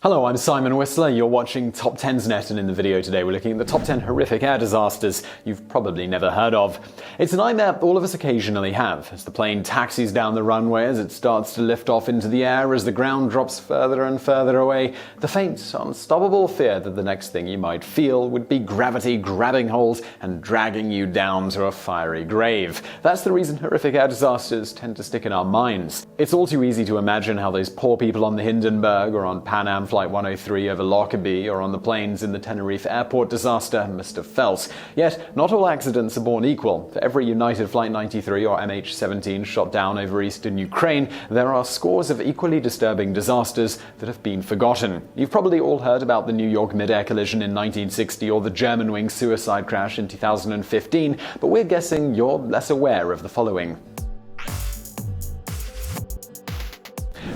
Hello, I'm Simon Whistler, you're watching TopTenzNet, and in the video today we're looking at the top 10 horrific air disasters you've probably never heard of. It's a nightmare all of us occasionally have, as the plane taxis down the runway, as it starts to lift off into the air, as the ground drops further and further away, the faint, unstoppable fear that the next thing you might feel would be gravity grabbing hold and dragging you down to a fiery grave. That's the reason horrific air disasters tend to stick in our minds. It's all too easy to imagine how those poor people on the Hindenburg or on Pan Am Flight 103 over Lockerbie or on the planes in the Tenerife Airport disaster must have felt. Yet, not all accidents are born equal. For every United Flight 93 or MH17 shot down over eastern Ukraine, there are scores of equally disturbing disasters that have been forgotten. You've probably all heard about the New York mid-air collision in 1960 or the Germanwings suicide crash in 2015, but we're guessing you're less aware of the following.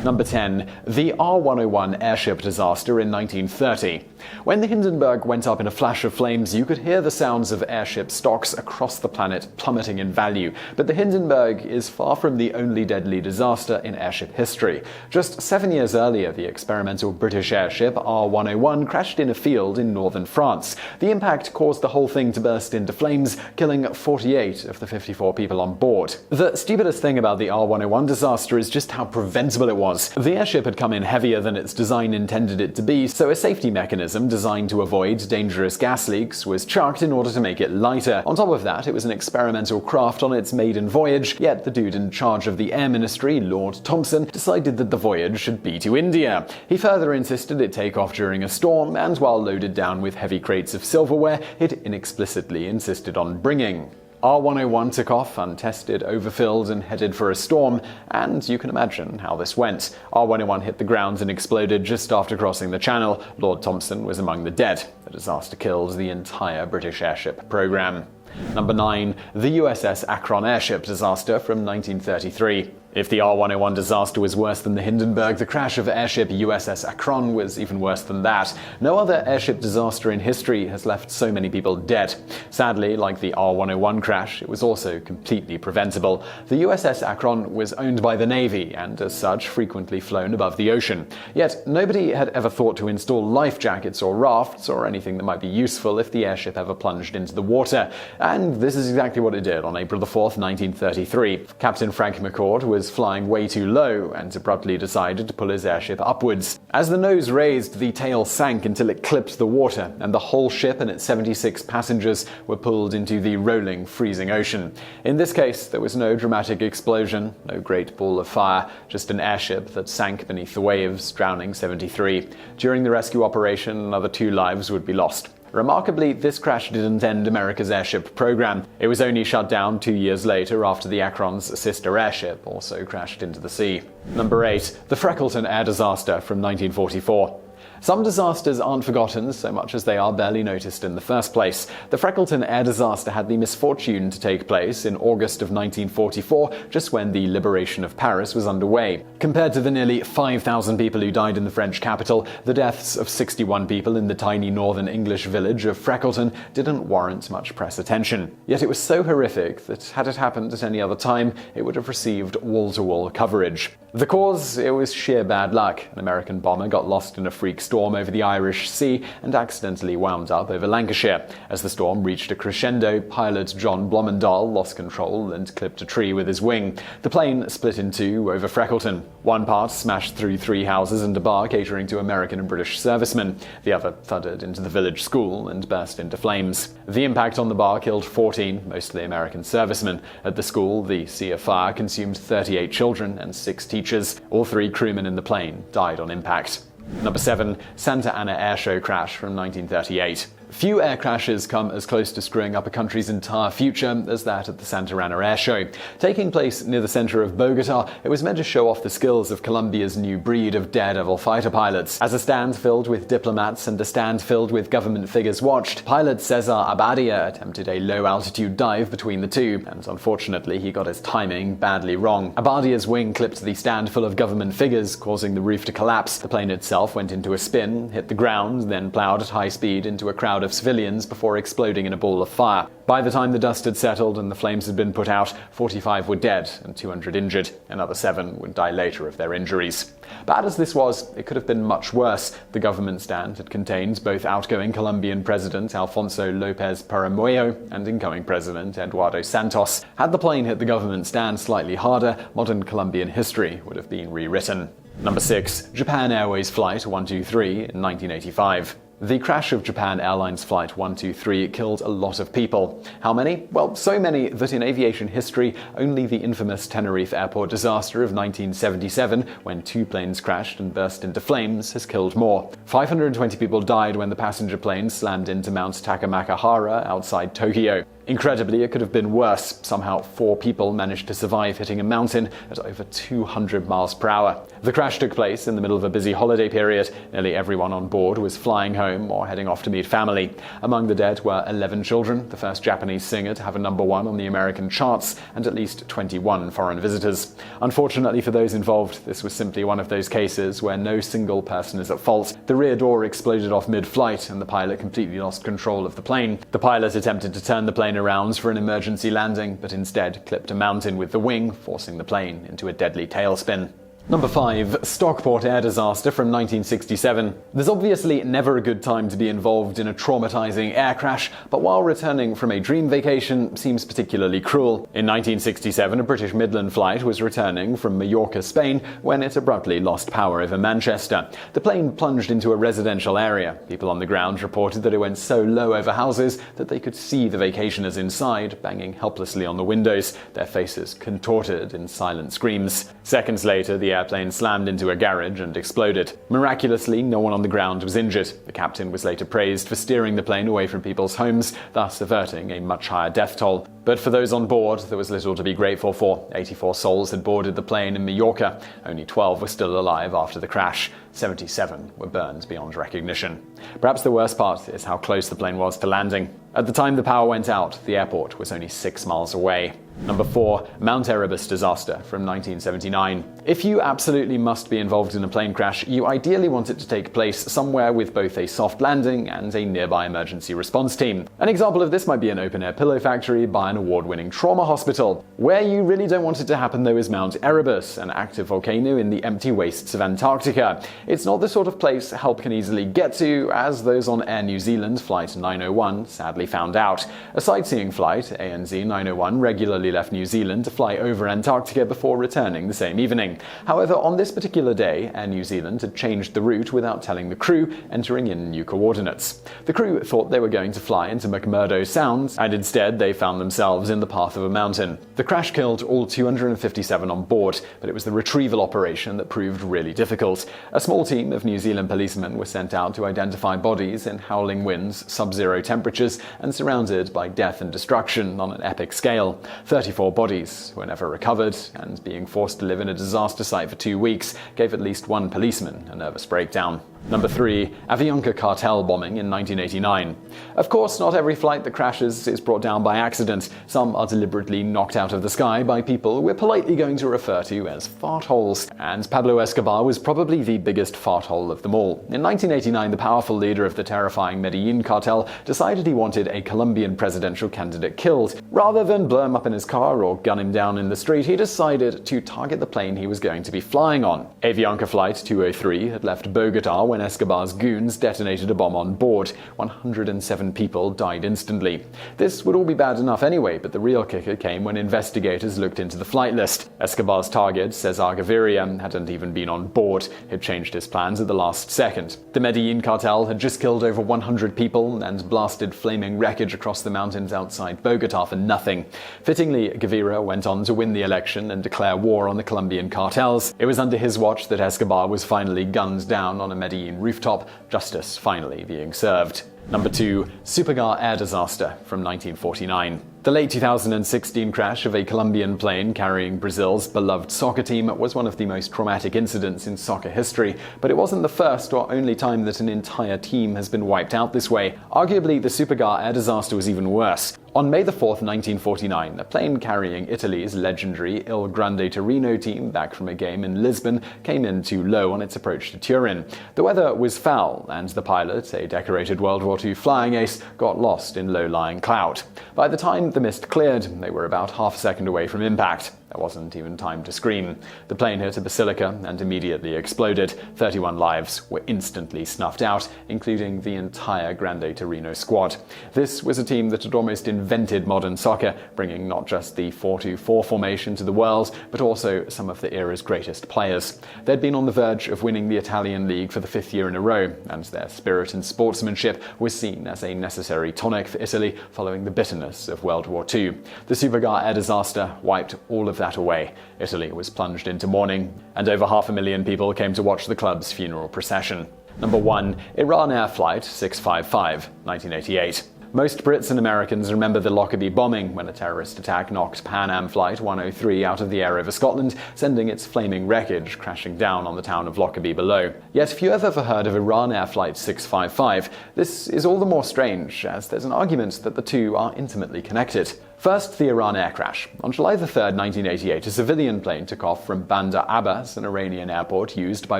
Number 10. The R101 Airship disaster in 1930. When the Hindenburg went up in a flash of flames, you could hear the sounds of airship stocks across the planet plummeting in value. But the Hindenburg is far from the only deadly disaster in airship history. Just 7 years earlier, the experimental British airship R101 crashed in a field in northern France. The impact caused the whole thing to burst into flames, killing 48 of the 54 people on board. The stupidest thing about the R101 disaster is just how preventable it was. The airship had come in heavier than its design intended it to be, so a safety mechanism designed to avoid dangerous gas leaks was chucked in order to make it lighter. On top of that, it was an experimental craft on its maiden voyage, yet the dude in charge of the Air Ministry, Lord Thomson, decided that the voyage should be to India. He further insisted it take off during a storm, and while loaded down with heavy crates of silverware, it inexplicitly insisted on bringing. R101 took off, untested, overfilled, and headed for a storm, and you can imagine how this went. R101 hit the ground and exploded just after crossing the channel. Lord Thomson was among the dead. The disaster killed the entire British airship program. Number 9. The USS Akron Airship Disaster from 1933. If the R101 disaster was worse than the Hindenburg, the crash of airship USS Akron was even worse than that. No other airship disaster in history has left so many people dead. Sadly, like the R101 crash, it was also completely preventable. The USS Akron was owned by the Navy and, as such, frequently flown above the ocean. Yet, nobody had ever thought to install life jackets or rafts or anything that might be useful if the airship ever plunged into the water. And this is exactly what it did on April 4th, 1933. Captain Frank McCord was flying way too low and abruptly decided to pull his airship upwards. As the nose raised, the tail sank until it clipped the water, and the whole ship and its 76 passengers were pulled into the rolling, freezing ocean. In this case, there was no dramatic explosion, no great ball of fire, just an airship that sank beneath the waves, drowning 73. During the rescue operation, another 2 lives would be lost. Remarkably, this crash didn't end America's airship program. It was only shut down 2 years later after the Akron's sister airship also crashed into the sea. Number 8. The Freckleton Air Disaster from 1944. Some disasters aren't forgotten so much as they are barely noticed in the first place. The Freckleton Air Disaster had the misfortune to take place in August of 1944, just when the liberation of Paris was underway. Compared to the nearly 5,000 people who died in the French capital, the deaths of 61 people in the tiny northern English village of Freckleton didn't warrant much press attention. Yet it was so horrific that had it happened at any other time, it would have received wall-to-wall coverage. The cause? It was sheer bad luck. An American bomber got lost in a freak storm over the Irish Sea and accidentally wound up over Lancashire. As the storm reached a crescendo, pilot John Blomendal lost control and clipped a tree with his wing. The plane split in two over Freckleton. One part smashed through 3 houses and a bar catering to American and British servicemen. The other thudded into the village school and burst into flames. The impact on the bar killed 14, mostly American servicemen. At the school, the sea of fire consumed 38 children and 6 teachers. All 3 crewmen in the plane died on impact. Number 7. Santa Ana Airshow crash from 1938. Few air crashes come as close to screwing up a country's entire future as that at the Santa Ana Airshow. Taking place near the center of Bogota, it was meant to show off the skills of Colombia's new breed of daredevil fighter pilots. As a stand filled with diplomats and a stand filled with government figures watched, pilot Cesar Abadia attempted a low-altitude dive between the two, and unfortunately he got his timing badly wrong. Abadia's wing clipped the stand full of government figures, causing the roof to collapse. The plane itself went into a spin, hit the ground, then plowed at high speed into a crowd crowd of civilians before exploding in a ball of fire. By the time the dust had settled and the flames had been put out, 45 were dead and 200 injured. Another 7 would die later of their injuries. Bad as this was, it could have been much worse. The government stand had contained both outgoing Colombian President Alfonso López Peramoyo and incoming President Eduardo Santos. Had the plane hit the government stand slightly harder, modern Colombian history would have been rewritten. Number 6. Japan Airways Flight 123 in 1985. The crash of Japan Airlines Flight 123 killed a lot of people. How many? Well, so many that in aviation history, only the infamous Tenerife Airport disaster of 1977, when 2 planes crashed and burst into flames, has killed more. 520 people died when the passenger plane slammed into Mount Takamakahara outside Tokyo. Incredibly, it could have been worse. Somehow 4 people managed to survive hitting a mountain at over 200 miles per hour. The crash took place in the middle of a busy holiday period. Nearly everyone on board was flying home or heading off to meet family. Among the dead were 11 children, the first Japanese singer to have a number 1 on the American charts, and at least 21 foreign visitors. Unfortunately for those involved, this was simply one of those cases where no single person is at fault. The rear door exploded off mid-flight and the pilot completely lost control of the plane. The pilot attempted to turn the plane around for an emergency landing, but instead clipped a mountain with the wing, forcing the plane into a deadly tailspin. Number 5. Stockport Air Disaster from 1967. There's obviously never a good time to be involved in a traumatizing air crash, but while returning from a dream vacation seems particularly cruel. In 1967, a British Midland flight was returning from Mallorca, Spain, when it abruptly lost power over Manchester. The plane plunged into a residential area. People on the ground reported that it went so low over houses that they could see the vacationers inside, banging helplessly on the windows, their faces contorted in silent screams. Seconds later, the airplane slammed into a garage and exploded. Miraculously, no one on the ground was injured. The captain was later praised for steering the plane away from people's homes, thus averting a much higher death toll. But for those on board, there was little to be grateful for. 84 souls had boarded the plane in Mallorca. Only 12 were still alive after the crash. 77 were burned beyond recognition. Perhaps the worst part is how close the plane was to landing. At the time the power went out, the airport was only 6 miles away. Number 4. Mount Erebus Disaster from 1979. If you absolutely must be involved in a plane crash, you ideally want it to take place somewhere with both a soft landing and a nearby emergency response team. An example of this might be an open-air pillow factory by an award-winning trauma hospital. Where you really don't want it to happen, though, is Mount Erebus, an active volcano in the empty wastes of Antarctica. It's not the sort of place help can easily get to, as those on Air New Zealand Flight 901 sadly found out. A sightseeing flight, ANZ 901, regularly left New Zealand to fly over Antarctica before returning the same evening. However, on this particular day, Air New Zealand had changed the route without telling the crew, entering in new coordinates. The crew thought they were going to fly into McMurdo Sound, and instead they found themselves in the path of a mountain. The crash killed all 257 on board, but it was the retrieval operation that proved really difficult. A small team of New Zealand policemen were sent out to identify bodies in howling winds, sub-zero temperatures, and surrounded by death and destruction on an epic scale. 34 bodies were never recovered, and being forced to live in a disaster site for 2 weeks gave at least one policeman a nervous breakdown. Number 3. Avianca Cartel bombing in 1989. Of course, not every flight that crashes is brought down by accident. Some are deliberately knocked out of the sky by people we're politely going to refer to as fart holes. And Pablo Escobar was probably the biggest fart hole of them all. In 1989, the powerful leader of the terrifying Medellin cartel decided he wanted a Colombian presidential candidate killed. Rather than blow him up in his car or gun him down in the street, he decided to target the plane he was going to be flying on. Avianca Flight 203 had left Bogota when Escobar's goons detonated a bomb on board. 107 people died instantly. This would all be bad enough anyway, but the real kicker came when investigators looked into the flight list. Escobar's target, Cesar Gaviria, hadn't even been on board. He'd changed his plans at the last second. The Medellin cartel had just killed over 100 people and blasted flaming wreckage across the mountains outside Bogota for nothing. Fittingly, Gaviria went on to win the election and declare war on the Colombian cartels. It was under his watch that Escobar was finally gunned down on a Medellin rooftop, justice finally being served. Number 2. Superga Air Disaster from 1949. The late 2016 crash of a Colombian plane carrying Brazil's beloved soccer team was one of the most traumatic incidents in soccer history, but it wasn't the first or only time that an entire team has been wiped out this way. Arguably, the Superga Air Disaster was even worse. On May 4, 1949, a plane carrying Italy's legendary Il Grande Torino team back from a game in Lisbon came in too low on its approach to Turin. The weather was foul, and the pilot, a decorated World War 2 flying ace got lost in low-lying cloud. By the time the mist cleared, they were about half a second away from impact. There wasn't even time to scream. The plane hit a basilica and immediately exploded. 31 lives were instantly snuffed out, including the entire Grande Torino squad. This was a team that had almost invented modern soccer, bringing not just the 4-2-4 formation to the world, but also some of the era's greatest players. They'd been on the verge of winning the Italian league for the 5th year in a row, and their spirit and sportsmanship was seen as a necessary tonic for Italy following the bitterness of World War II. The Superga Air Disaster wiped all of that away. Italy was plunged into mourning, and over 500,000 people came to watch the club's funeral procession. Number 1. Iran Air Flight 655, 1988. Most Brits and Americans remember the Lockerbie bombing, when a terrorist attack knocked Pan Am Flight 103 out of the air over Scotland, sending its flaming wreckage crashing down on the town of Lockerbie below. Yet if you have ever heard of Iran Air Flight 655, this is all the more strange, as there's an argument that the two are intimately connected. First, the Iran air crash. On July 3, 1988, a civilian plane took off from Bandar Abbas, an Iranian airport used by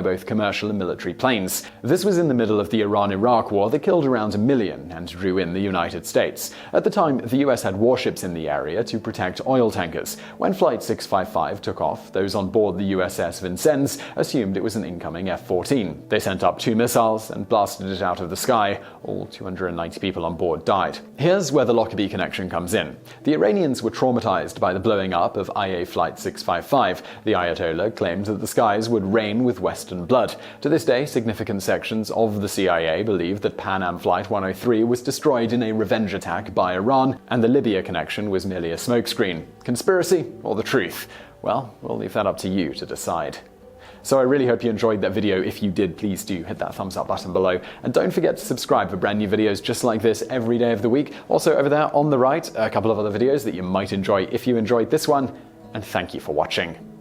both commercial and military planes. This was in the middle of the Iran-Iraq war that killed around 1 million and drew in the United States. At the time, the US had warships in the area to protect oil tankers. When Flight 655 took off, those on board the USS Vincennes assumed it was an incoming F-14. They sent up 2 missiles and blasted it out of the sky. All 290 people on board died. Here's where the Lockerbie connection comes in. The Iranians were traumatized by the blowing up of IA Flight 655. The Ayatollah claimed that the skies would rain with Western blood. To this day, significant sections of the CIA believe that Pan Am Flight 103 was destroyed in a revenge attack by Iran, and the Libya connection was merely a smokescreen. Conspiracy or the truth? Well, we'll leave that up to you to decide. So I really hope you enjoyed that video. If you did, please do hit that thumbs up button below. And don't forget to subscribe for brand new videos just like this every day of the week. Also over there on the right, a couple of other videos that you might enjoy if you enjoyed this one. And thank you for watching.